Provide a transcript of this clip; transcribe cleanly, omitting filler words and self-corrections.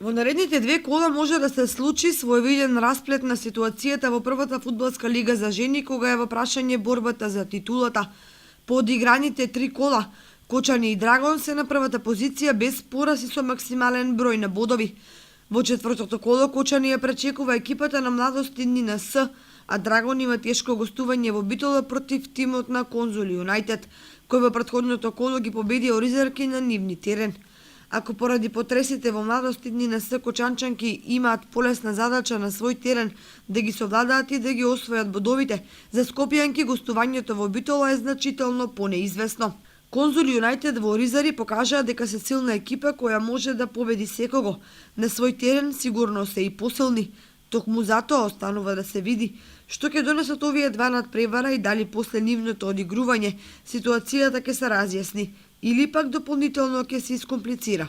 Во наредните две кола може да се случи своевиден расплет на ситуацијата во првата фудбалска лига за жени, кога е во прашање борбата за титулата. По одиграните 3 кола, Кочани и Драгон се на првата позиција без пораз и со максимален број на бодови. Во четвртото коло Кочани ја пречекува екипата на младости НИНС, а Драгон има тешко гостување во Битола против тимот на Конзули Юнајтед, кој во претходното коло ги победи Оризарки на нивни терен. Ако поради потресите во младости НИНС кочанчанки имаат полесна задача на свој терен да ги совладаат и да ги освојат бодовите, за скопјанки гостувањето во Битола е значително понеизвестно. Конзули Юнајтед во Оризари покажаа дека се силна екипа која може да победи секого. На свој терен сигурно се и посилни. Токму затоа останува да се види што ќе донесат овие два надпревара и дали после нивното одигрување ситуацијата ќе се разјасни или пак дополнително ќе се искомплицира.